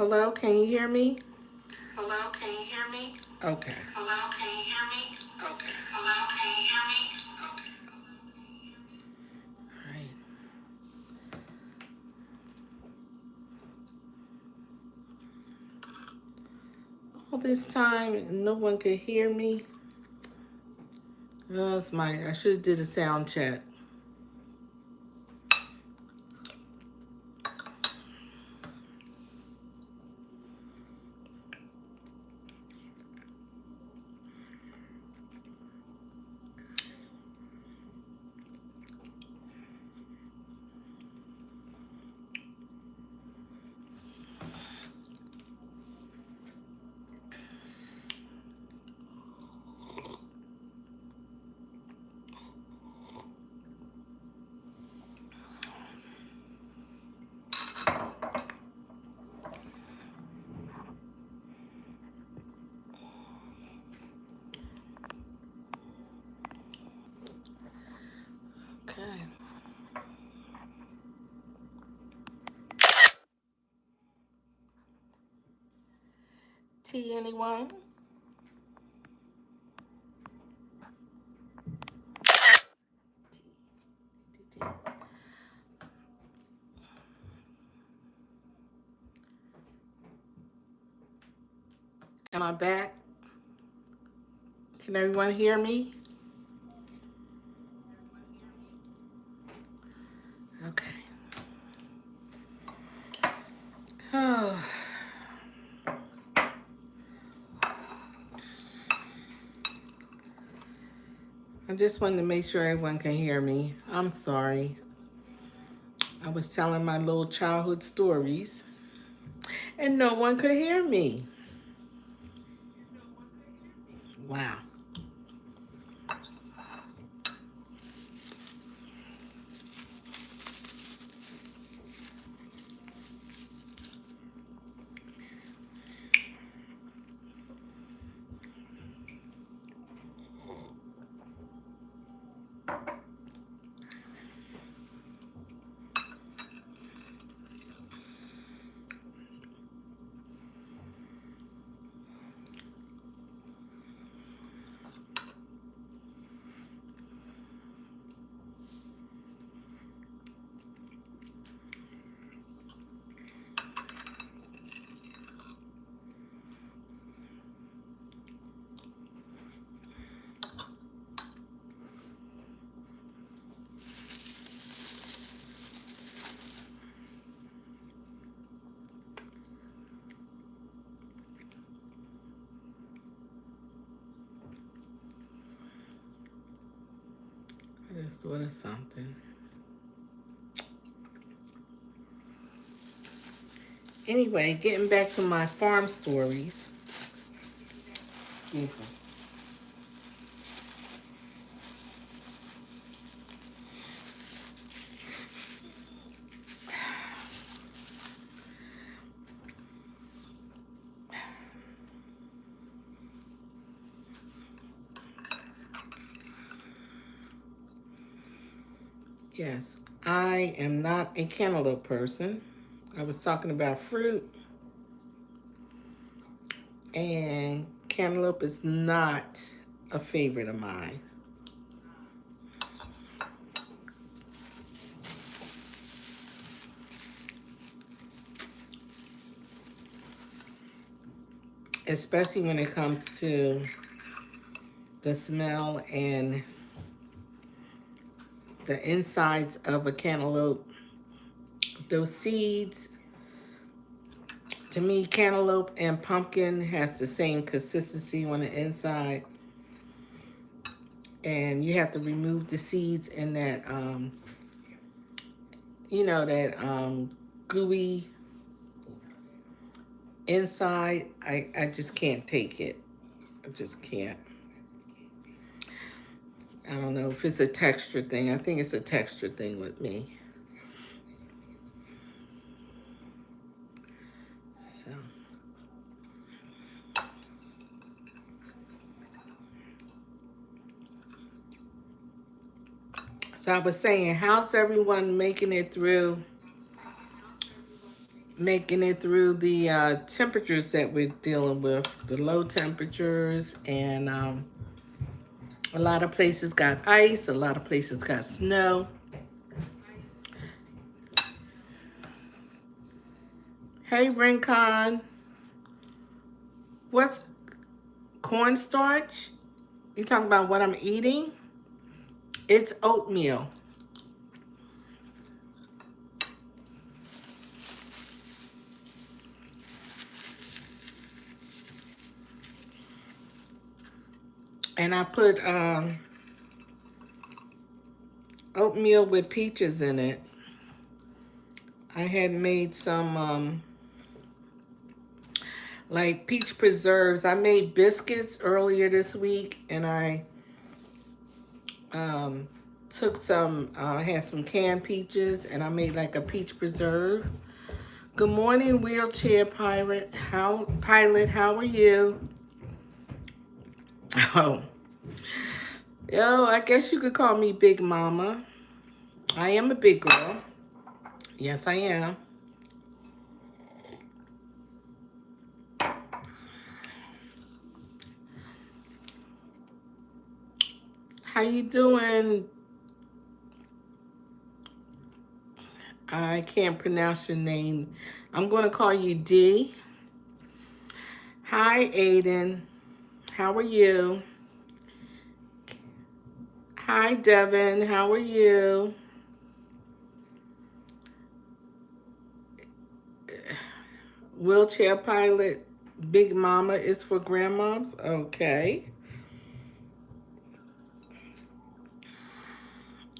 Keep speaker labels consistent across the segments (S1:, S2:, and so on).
S1: Hello, can you hear me?
S2: Hello, can you hear me?
S1: Okay.
S2: Hello, can you hear me? Okay. Hello, can you hear me? Okay.
S1: All right. All this time, no one could hear me. Oh, it's I should have did a sound check. Okay. Tea, anyone? Tea. Am I back? Can everyone hear me? Okay. Oh. I just wanted to make sure everyone can hear me. I'm sorry. I was telling my little childhood stories and no one could hear me. Wow. I just thought of something. Anyway, getting back to my farm stories. Excuse me. Yes, I am not a cantaloupe person. I was talking about fruit, and cantaloupe is not a favorite of mine. Especially when it comes to the smell and the insides of a cantaloupe. Those seeds, to me, cantaloupe and pumpkin has the same consistency on the inside. And you have to remove the seeds and that, that gooey inside. I just can't take it. I just can't. I don't know if it's a texture thing. I think it's a texture thing with me. So, so I was saying, how's everyone making it through making it through the temperatures that we're dealing with, the low temperatures, and a lot of places got ice, a lot of places got snow. Hey, Rincon, what's cornstarch? You talking about what I'm eating? It's oatmeal. And I put oatmeal with peaches in it. I had made some like peach preserves. I made biscuits earlier this week, and I took some, I had some canned peaches, and I made like a peach preserve. Good morning, wheelchair pilot. How are you? Oh, yo, I guess you could call me Big Mama. I am a big girl. Yes, I am. How you doing? I can't pronounce your name. I'm going to call you D. Hi, Aiden. How are you? Hi, Devin. How are you? Wheelchair pilot. Big Mama is for grandmoms. Okay.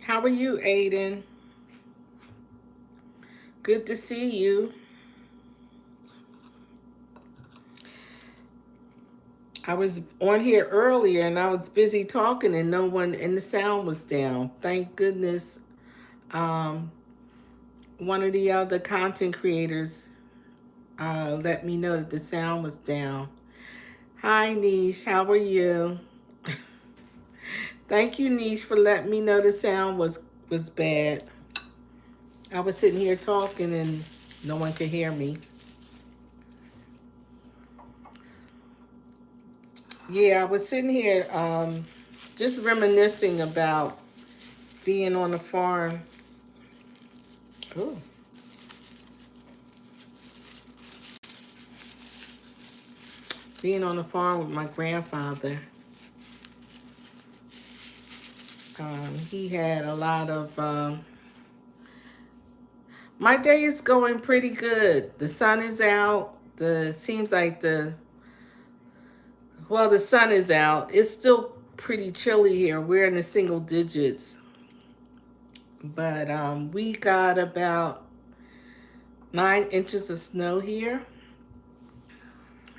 S1: How are you, Aiden? Good to see you. I was on here earlier and I was busy talking and no one, and the sound was down. Thank goodness one of the other content creators let me know that the sound was down. Hi, Niche. How are you? Thank you, Niche, for letting me know the sound was bad. I was sitting here talking and no one could hear me. Yeah, I was sitting here just reminiscing about being on the farm. Ooh. Being on the farm with my grandfather. He had a lot of... my day is going pretty good. The sun is out. Seems like the sun is out. It's still pretty chilly here. We're in the single digits. But we got about 9 inches of snow here.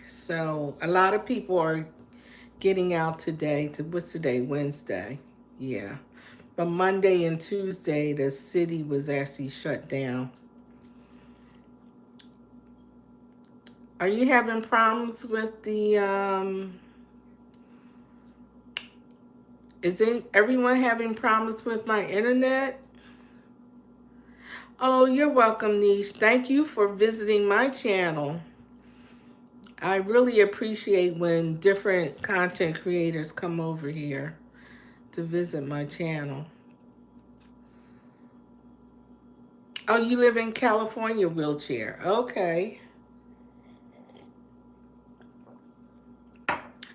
S1: So a lot of people are getting out today. What's today? Wednesday. Yeah. But Monday and Tuesday, the city was actually shut down. Are you having problems with the, isn't everyone having problems with my internet? Oh, you're welcome, Niche. Thank you for visiting my channel. I really appreciate when different content creators come over here to visit my channel. Oh, you live in California, wheelchair. Okay.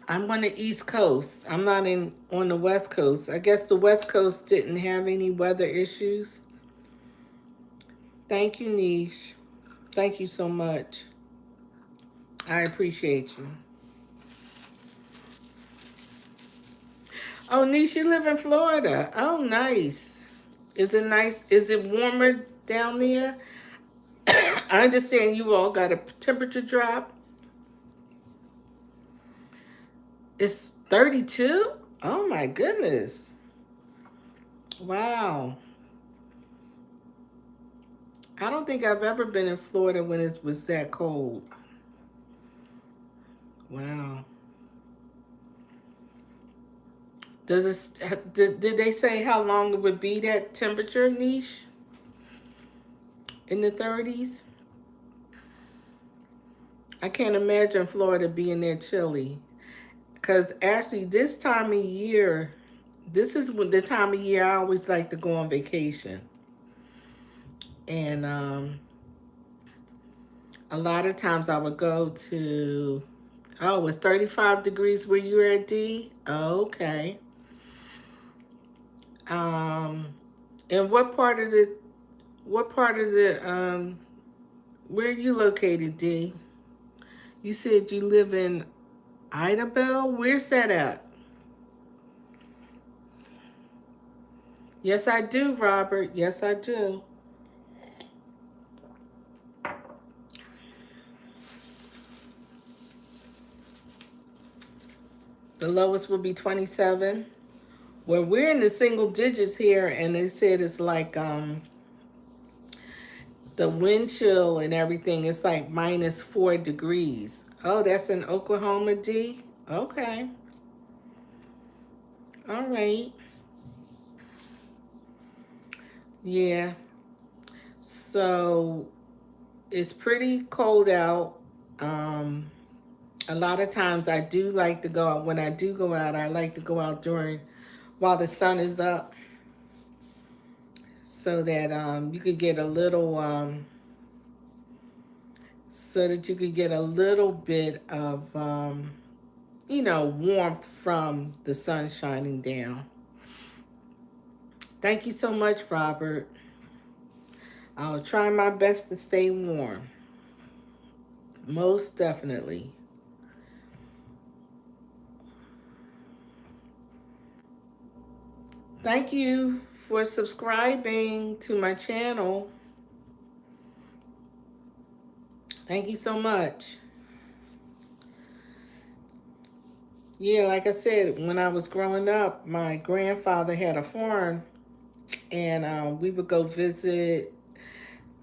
S1: I'm on the East Coast. I'm not on the West Coast. I guess the West Coast didn't have any weather issues. Thank you, Niche. Thank you so much. I appreciate you. Oh, Niche, you live in Florida. Oh, nice. Is it nice? Is it warmer down there? I understand you all got a temperature drop. It's 32? Oh, my goodness. Wow. I don't think I've ever been in Florida when it was that cold. Wow. Did they say how long it would be that temperature, Niche? In the 30s? I can't imagine Florida being that chilly. Because actually, this time of year, this is the time of year I always like to go on vacation. And a lot of times I would go to, oh, it's 35 degrees where you're at, D? Oh, okay. Um, and what part of the, where are you located, D? You said you live in Idabel? Where's that at? Yes, I do, Robert. Yes, I do. The lowest will be 27. Well, we're in the single digits here, and they said it's like the wind chill and everything is like -4 degrees. Oh, that's in Oklahoma, D? Okay. All right. Yeah. So it's pretty cold out. Um, a lot of times I do like to go out. When I do go out, I like to go out during while the sun is up so that you could get a little so that you could get a little bit of warmth from the sun shining down. Thank you so much, Robert. I'll try my best to stay warm. Most definitely. Thank you for subscribing to my channel. Thank you so much. Yeah, like I said, when I was growing up, my grandfather had a farm, and we would go visit.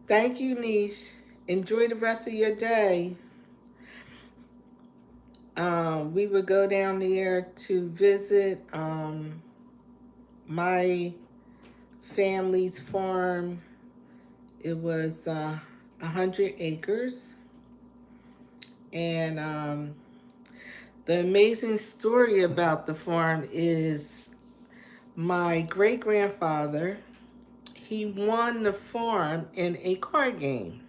S1: Thank you, Niche. Enjoy the rest of your day. We would go down there to visit my family's farm. It was 100 acres. And the amazing story about the farm is my great-grandfather, he won the farm in a card game.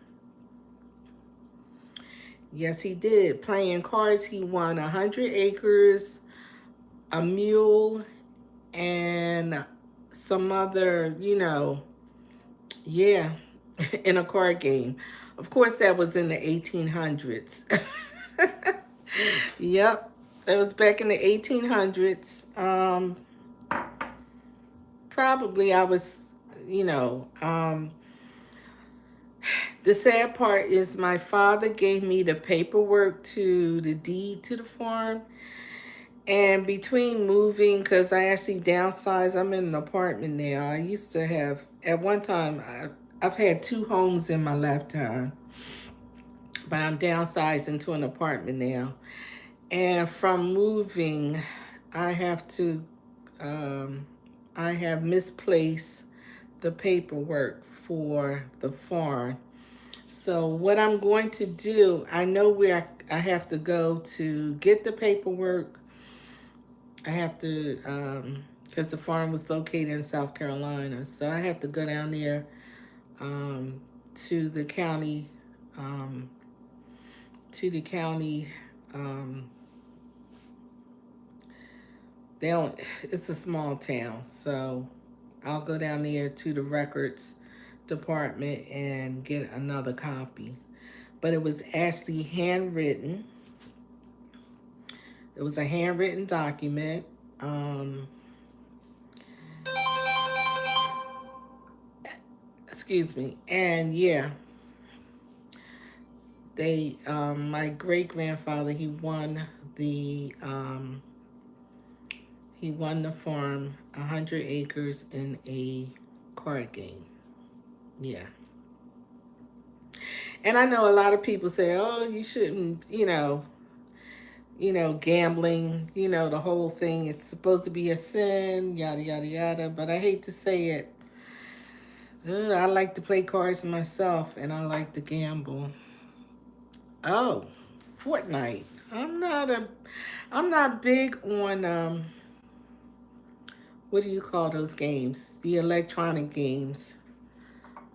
S1: Yes, he did. Playing cards, he won 100 acres, a mule, and some other, yeah, in a card game. Of course, that was in the 1800s. Yep, it was back in the 1800s. Probably I was, the sad part is my father gave me the paperwork to the deed to the farm. And between moving, because I actually downsized, I'm in an apartment now. I used to have, at one time, I've had 2 homes in my lifetime. But I'm downsizing to an apartment now. And from moving, I have misplaced the paperwork for the farm. So what I'm going to do, I know where I have to go to get the paperwork. I have to, because the farm was located in South Carolina. So I have to go down there to the county, they don't, it's a small town. So I'll go down there to the records department and get another copy. But it was actually handwritten. It was a handwritten document. Excuse me. And yeah, my great grandfather, he won the farm, 100 acres in a card game. Yeah. And I know a lot of people say, oh, you shouldn't, gambling, the whole thing is supposed to be a sin, yada, yada, yada. But I hate to say it. I like to play cards myself, and I like to gamble. Oh, Fortnite. I'm not a I'm not big on what do you call those games? The electronic games.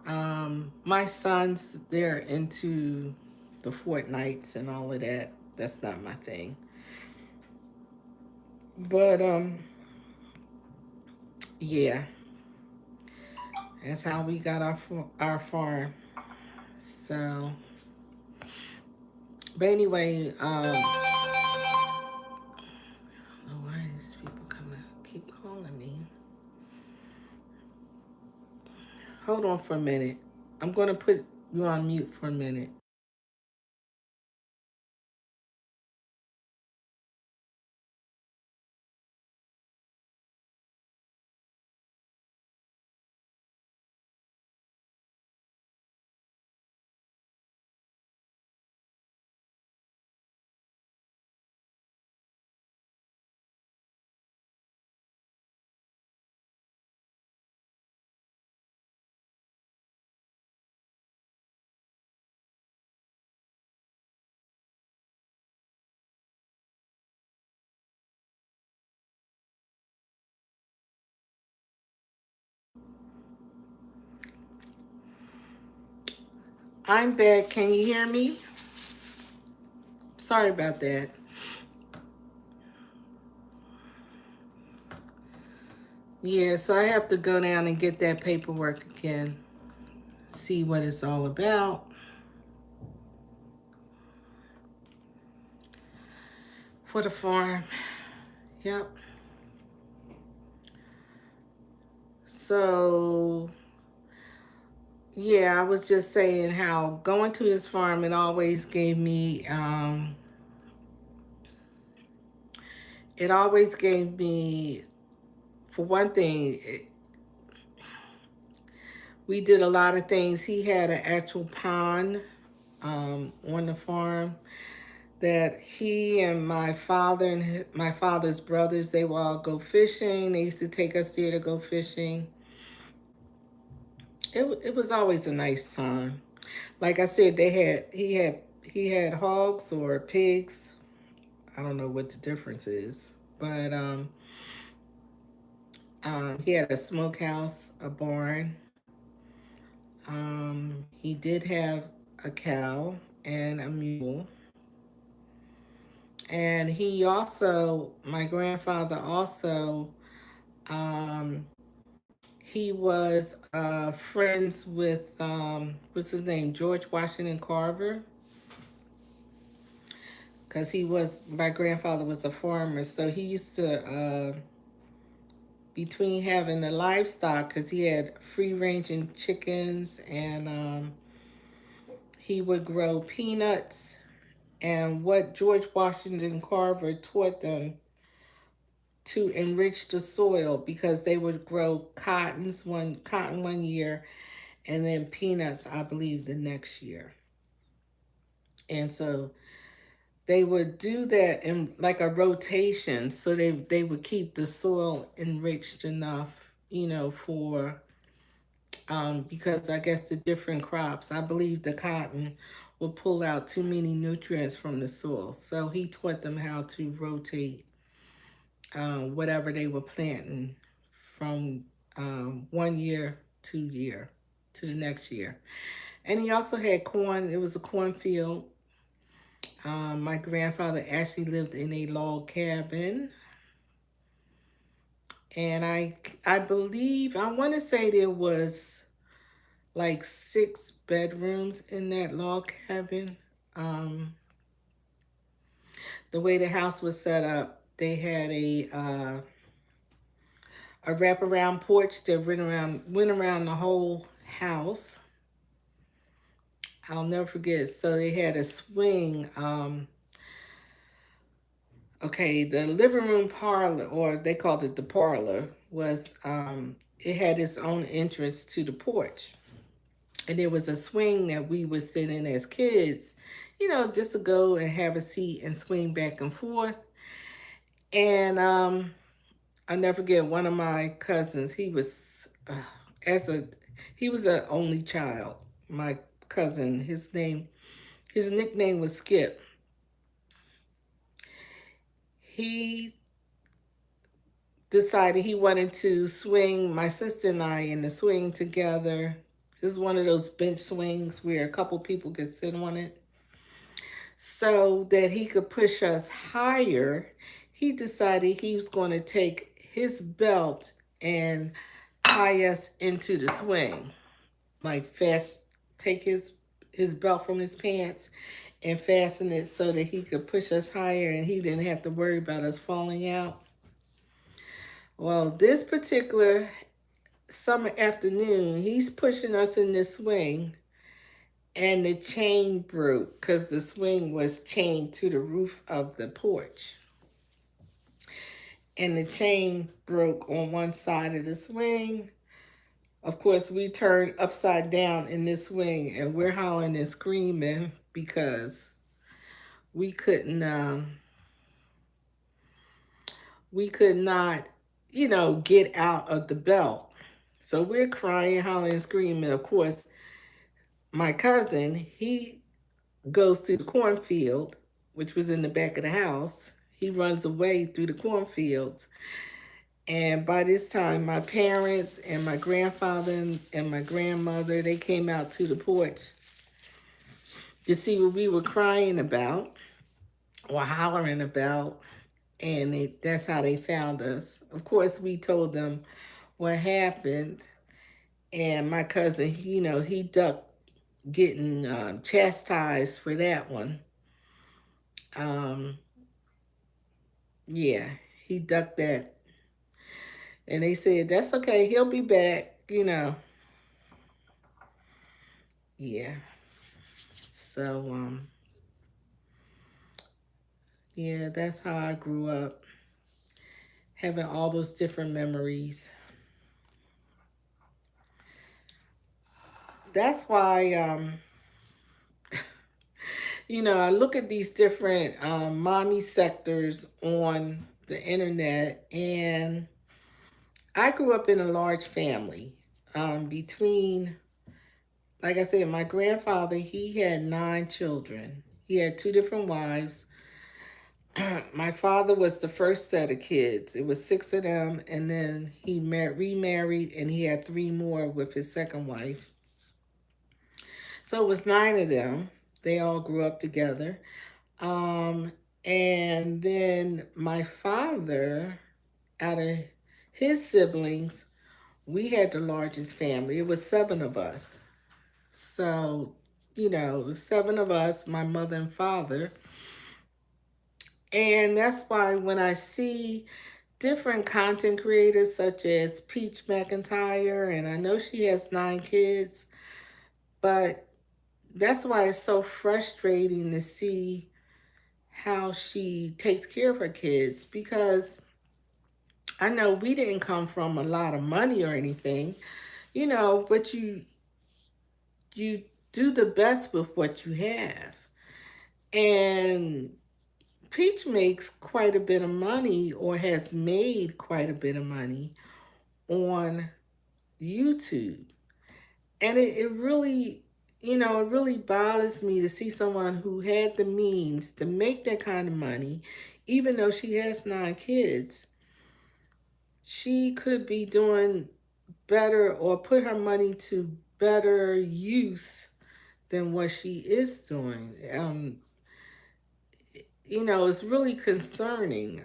S1: My sons, they're into the Fortnites and all of that. That's not my thing. But yeah, that's how we got our farm. So, but anyway, why these people coming? Keep calling me. Hold on for a minute. I'm gonna put you on mute for a minute. I'm back. Can you hear me? Sorry about that. Yeah, so I have to go down and get that paperwork again. See what it's all about. For the farm. Yep. So, yeah, I was just saying how going to his farm, it always gave me, for one thing, we did a lot of things. He had an actual pond on the farm that he and my father and my father's brothers, they would all go fishing. They used to take us there to go fishing. It was always a nice time. Like I said, he had hogs or pigs. I don't know what the difference is, but he had a smokehouse, a barn. He did have a cow and a mule. And my grandfather also, um, he was friends with, what's his name, George Washington Carver, because my grandfather was a farmer. So he used to, between having the livestock, because he had free ranging chickens, and he would grow peanuts. And what George Washington Carver taught them to enrich the soil, because they would grow cotton one year and then peanuts, I believe, the next year. And so they would do that in like a rotation, so they would keep the soil enriched enough, for because I guess the different crops, I believe the cotton will pull out too many nutrients from the soil. So he taught them how to rotate whatever they were planting from one year to the next year. And he also had corn. It was a cornfield. My grandfather actually lived in a log cabin, and I believe, I want to say there was like 6 bedrooms in that log cabin. Um, the way the house was set up, they had a wraparound porch that went around the whole house. I'll never forget. So they had a swing. Okay, the living room parlor, or they called it the parlor, was it had its own entrance to the porch. And there was a swing that we would sit in as kids, just to go and have a seat and swing back and forth. And I never forget, one of my cousins, as a he was an only child. My cousin, his nickname was Skip. he decided he wanted to swing my sister and I in the swing together. This is one of those bench swings where a couple people could sit on it. So that he could push us higher, he decided he was going to take his belt and tie us into the swing. Like fast take his belt from his pants and fasten it so that he could push us higher and he didn't have to worry about us falling out. Well, this particular summer afternoon, he's pushing us in this swing and the chain broke because the swing was chained to the roof of the porch. And the chain broke on one side of the swing. Of course, we turned upside down in this swing and we're hollering and screaming because we couldn't, we could not, get out of the belt. So we're crying, hollering, and screaming. Of course, my cousin, he goes to the cornfield, which was in the back of the house. He runs away through the cornfields. And by this time, my parents and my grandfather and my grandmother, they came out to the porch to see what we were crying about or hollering about. And that's how they found us. Of course, we told them what happened. And my cousin, he ducked getting chastised for that one. Um, yeah, he ducked that. And they said, that's okay, he'll be back. Yeah. So, yeah, that's how I grew up, having all those different memories. That's why, I look at these different mommy sectors on the internet, and I grew up in a large family. Between, like I said, my grandfather, he had 9 children. He had 2 different wives. My father was the first set of kids. It was 6 of them, and then he remarried, and he had 3 more with his second wife. So it was 9 of them. They all grew up together. Um, and then my father, out of his siblings, we had the largest family. It was 7 of us. So, it was 7 of us, my mother and father. And that's why when I see different content creators such as Peach McIntyre, and I know she has 9 kids, but that's why it's so frustrating to see how she takes care of her kids, because I know we didn't come from a lot of money or anything, but you do the best with what you have. And Peach makes quite a bit of money, or has made quite a bit of money on YouTube. And it really, it really bothers me to see someone who had the means to make that kind of money, even though she has 9 kids. She could be doing better or put her money to better use than what she is doing. It's really concerning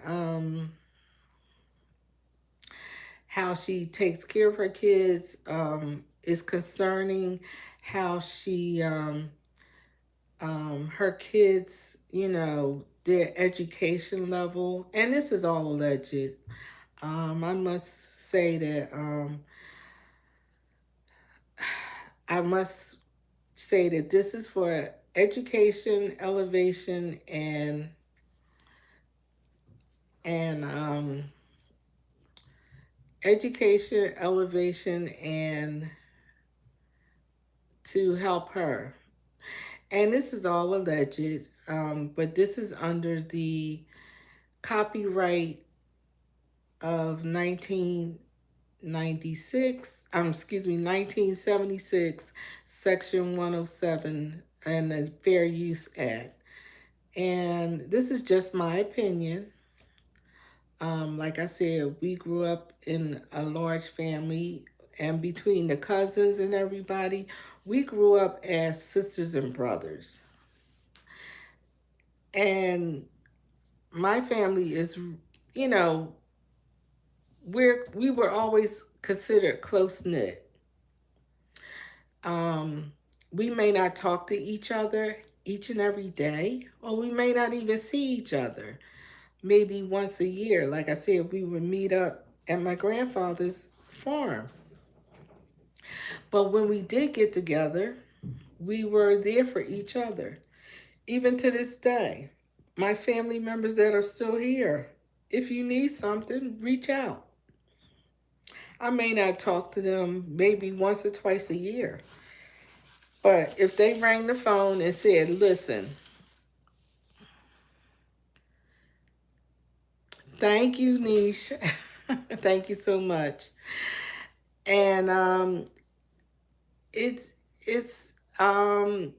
S1: how she takes care of her kids. It's concerning how she, her kids, their education level. And this is all alleged. I must say that this is for education, elevation, and education, elevation, and to help her. And this is all alleged, but this is under the copyright of 1976, Section 107, and the Fair Use Act. And this is just my opinion. Like I said, we grew up in a large family, and between the cousins and everybody, we grew up as sisters and brothers. And my family is, you know, we were always considered close knit. Um, we may not talk to each other each and every day, or we may not even see each other maybe once a year. Like I said, we would meet up at my grandfather's farm. But when we did get together, we were there for each other. Even to this day, my family members that are still here, if you need something, reach out. I may not talk to them maybe once or twice a year, but if they rang the phone and said, listen, thank you, Niche. Thank you so much. And it's it's you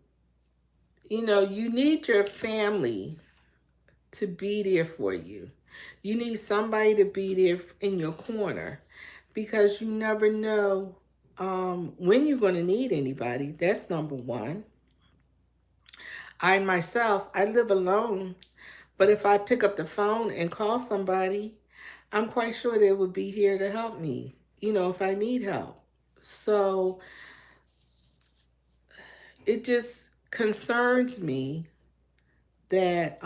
S1: need your family to be there for you. You need somebody to be there in your corner because you never know when you're going to need anybody. That's number one. I myself, I live alone, but if I pick up the phone and call somebody, I'm quite sure they would be here to help me, if I need help. So it just concerns me that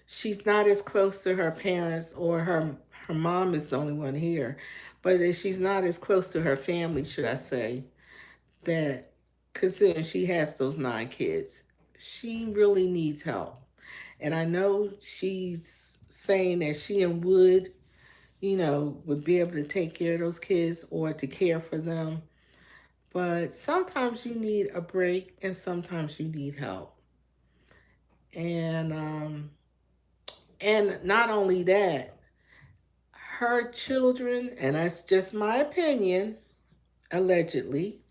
S1: she's not as close to her parents, or her mom is the only one here, but that she's not as close to her family, should I say, that considering she has those 9 kids, she really needs help. And I know she's saying that she and Wood, would be able to take care of those kids or to care for them. But sometimes you need a break and sometimes you need help. And not only that, her children, and that's just my opinion, allegedly,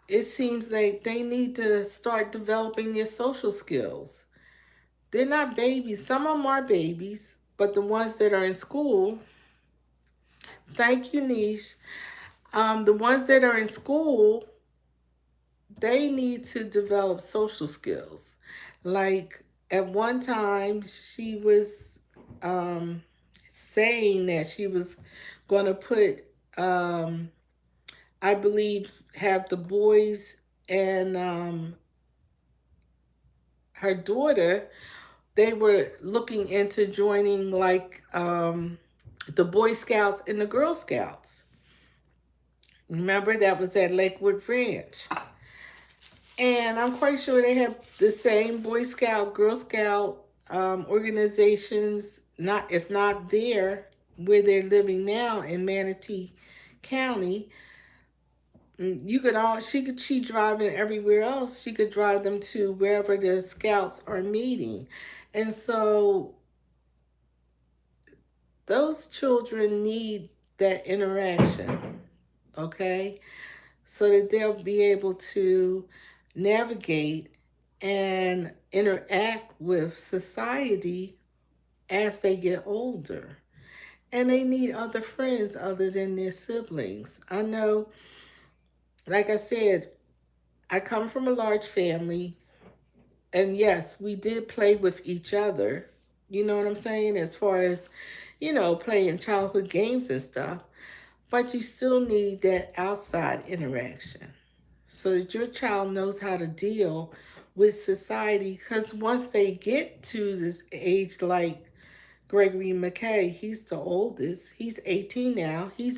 S1: it seems like they need to start developing their social skills. They're not babies. Some of them are babies, but the ones that are in school, thank you, Niche. The ones that are in school, they need to develop social skills. Like at one time, she was saying that she was going to put, I believe, have the boys and her daughter, they were looking into joining like the Boy Scouts and the Girl Scouts. Remember, that was at Lakewood Ranch. And I'm quite sure they have the same Boy Scout, Girl Scout organizations, not if not there, where they're living now in Manatee County. You could all she driving everywhere else. She could drive them to wherever the scouts are meeting. And so those children need that interaction, okay? So that they'll be able to navigate and interact with society as they get older. And they need other friends other than their siblings. I know, like I said, I come from a large family, and yes, we did play with each other. You know what I'm saying? As far as, playing childhood games and stuff. But you still need that outside interaction so that your child knows how to deal with society. Because once they get to this age, like Gregory McKay, he's the oldest. He's 18 now. He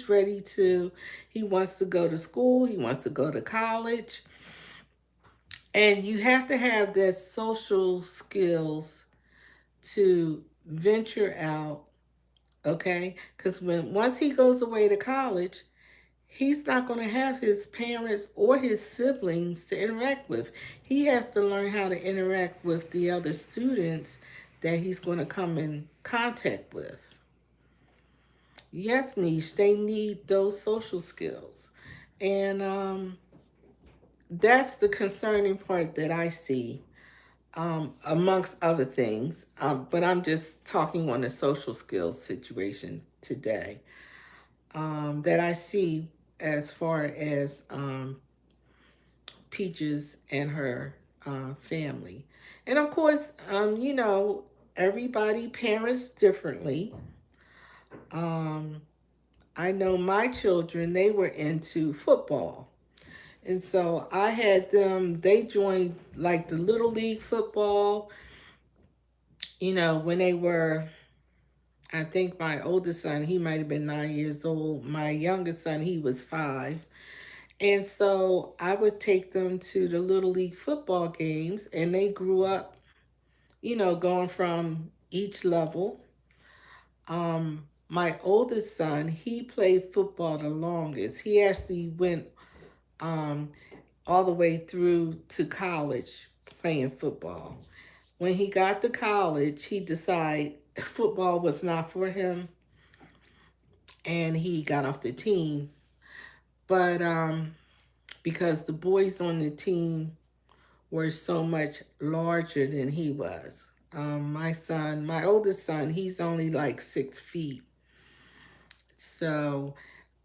S1: wants to go to school, he wants to go to college. And you have to have that social skills to venture out, okay? Because once he goes away to college, he's not going to have his parents or his siblings to interact with. He has to learn how to interact with the other students that he's going to come in contact with. Yes, Niche, they need those social skills. And that's the concerning part that I see. amongst other things. But I'm just talking on the social skills situation today that I see as far as Peaches and her family. And of course, everybody parents differently. Um, I know my children, they were into football. And so I had them, they joined like the Little League football, when they were, I think my oldest son, he might have been 9 years old. My youngest son, he was 5. And so I would take them to the Little League football games, and they grew up, going from each level. My oldest son, he played football the longest. He actually went um, all the way through to college playing football. When he got to college, he decided football was not for him, and he got off the team. But because the boys on the team were so much larger than he was. My oldest son, he's only like 6 feet. So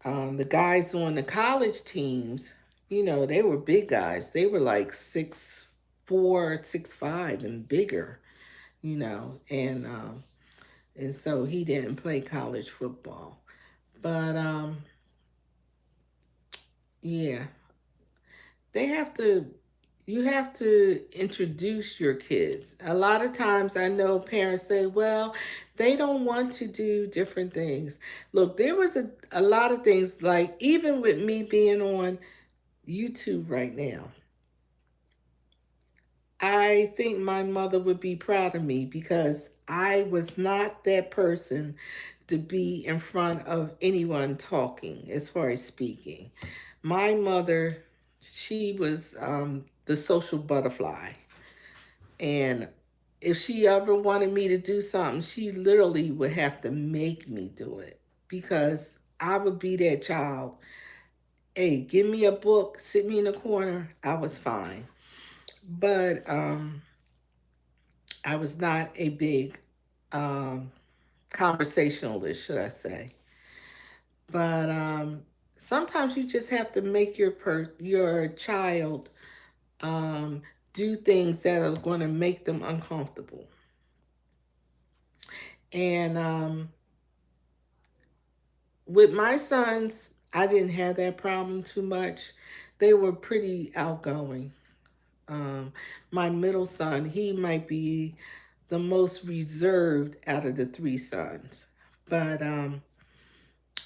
S1: the guys on the college teams, they were big guys. They were like 6'4", 6'5", and bigger, and so he didn't play college football. But yeah, they have to you have to introduce your kids. A lot of times I know parents say, well, they don't want to do different things. Look, there was a lot of things, like even with me being on YouTube right now, I think my mother would be proud of me because I was not that person to be in front of anyone talking as far as speaking. My mother, she was the social butterfly. And if she ever wanted me to do something, she literally would have to make me do it because I would be that child. Hey, give me a book, sit me in a corner, I was fine. But I was not a big um, conversationalist, should I say. But sometimes you just have to make your child um, do things that are going to make them uncomfortable. And with my sons, I didn't have that problem too much. They were pretty outgoing. Um, my middle son, he might be the most reserved out of the 3 sons, but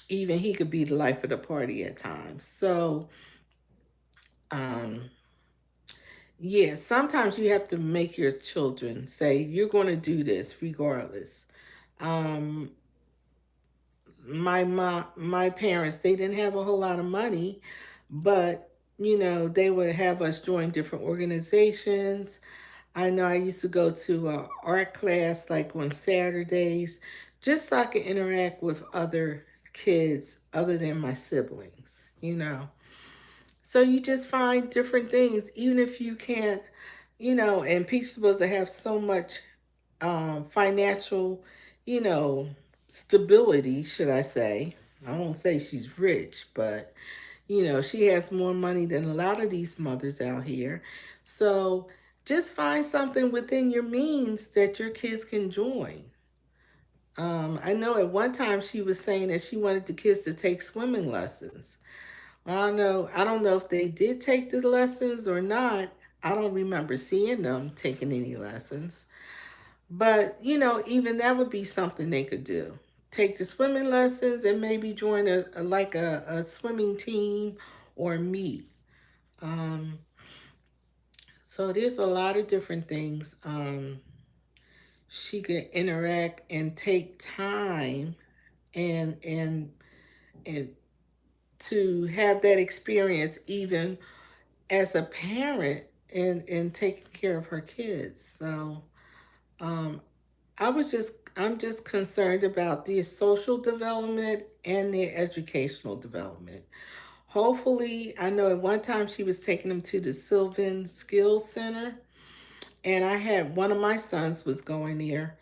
S1: even he could be the life of the party at times. So, um, yeah, sometimes you have to make your children say, you're going to do this regardless. Um, my parents, they didn't have a whole lot of money, but they would have us join different organizations. I know I used to go to art class like on Saturdays, just so I could interact with other kids other than my siblings. So you just find different things, even if you can't, and Peach supposed to have so much financial, you know, stability, should I say. I won't say she's rich, but, she has more money than a lot of these mothers out here. So just find something within your means that your kids can join. I know at one time she was saying that she wanted the kids to take swimming lessons. I don't know if they did take the lessons or not. I don't remember seeing them taking any lessons. But, even that would be something they could do. Take the swimming lessons and maybe join a swimming team or meet. Um, so there's a lot of different things she could interact and take time and to have that experience even as a parent and taking care of her kids. So um, I'm just concerned about their social development and their educational development. Hopefully, I know at one time she was taking them to the Sylvan Skills Center, And I had one of my sons was going there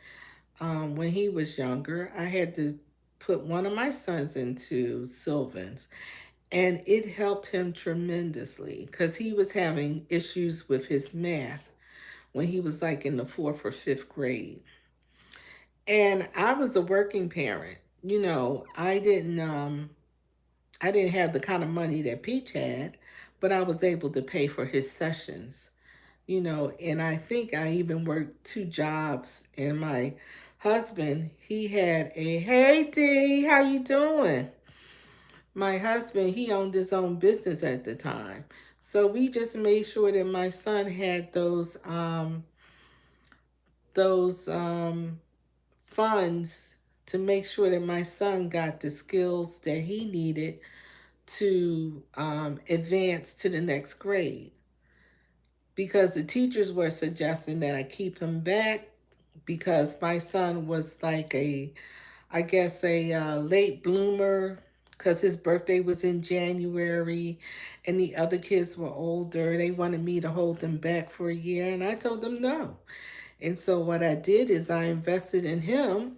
S1: when he was younger. I had to put one of my sons into Sylvan's, and it helped him tremendously because he was having issues with his math when he was like in the fourth or fifth grade. And I was a working parent. I didn't have the kind of money that Peach had, but I was able to pay for his sessions. And I think I even worked two jobs. And my husband, he had a, hey D, how you doing? My husband, he owned his own business at the time. So we just made sure that my son had those funds to make sure that my son got the skills that he needed to advance to the next grade. Because the teachers were suggesting that I keep him back because my son was like I guess, a late bloomer because his birthday was in January and the other kids were older. They wanted me to hold them back for a year, and I told them no. And so what I did is I invested in him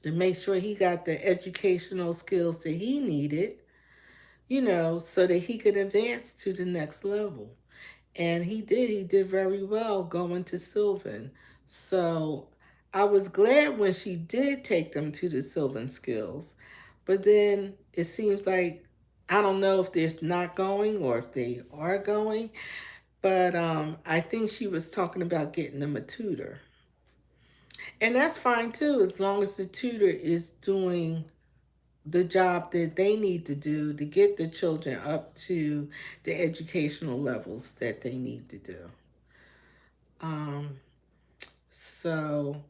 S1: to make sure he got the educational skills that he needed, so that he could advance to the next level. And he did. He did very well going to Sylvan. So I was glad when she did take them to the Sylvan Skills. But then it seems like, I don't know if they're not going or if they are going, but I think she was talking about getting them a tutor. And that's fine too, as long as the tutor is doing the job that they need to do to get the children up to the educational levels that they need to do. Um, so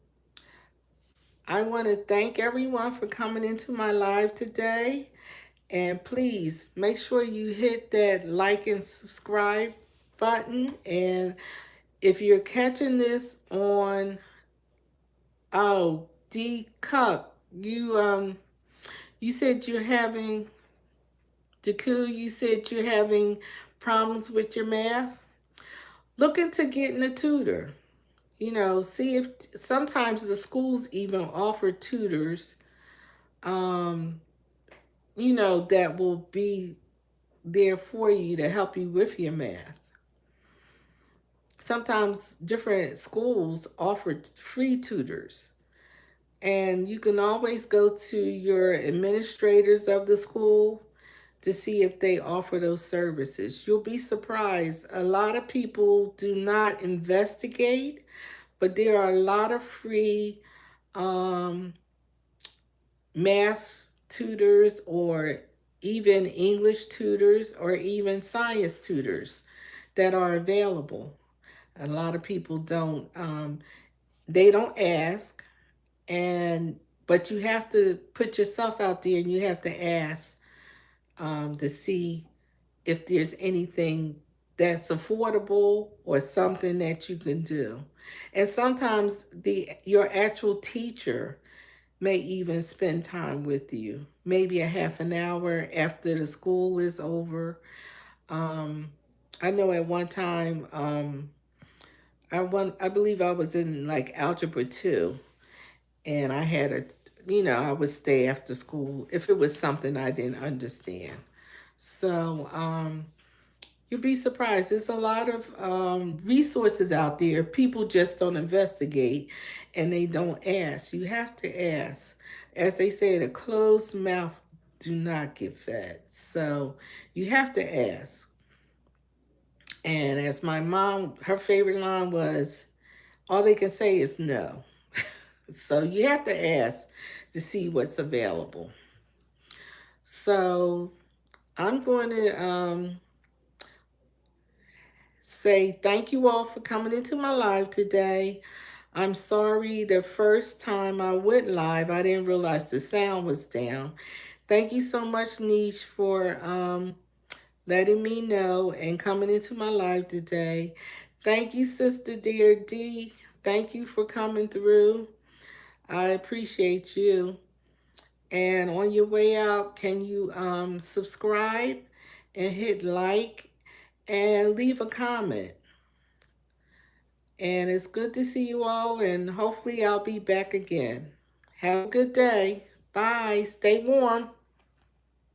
S1: I want to thank everyone for coming into my live today. And please make sure you hit that like and subscribe button. And if you're catching this on, oh, D Cup, you said you're having, Deku, you said you're having problems with your math. Look into getting a tutor. See if sometimes the schools even offer tutors, um, that will be there for you to help you with your math. Sometimes different schools offer free tutors, and you can always go to your administrators of the school to see if they offer those services. You'll be surprised. A lot of people do not investigate, but there are a lot of free um, math tutors or even English tutors or even science tutors that are available. A lot of people they don't ask, and but you have to put yourself out there and you have to ask to see if there's anything that's affordable or something that you can do. And sometimes your actual teacher may even spend time with you, maybe a half an hour after the school is over. Um, I know at one time, I believe I was in like algebra 2, and I had I would stay after school if it was something I didn't understand. So you'd be surprised. There's a lot of resources out there. People just don't investigate and they don't ask. You have to ask. As they say, a closed mouth do not get fed. So you have to ask. And as my mom, her favorite line was, all they can say is no. So you have to ask to see what's available. So I'm going to say thank you all for coming into my live today. I'm sorry the first time I went live, I didn't realize the sound was down. Thank you so much, Niche, for letting me know and coming into my live today. Thank you, Sister Dear D. Thank you for coming through. I appreciate you. And on your way out, can you subscribe and hit like and leave a comment? And it's good to see you all, and hopefully I'll be back again. Have a good day. Bye. Stay warm.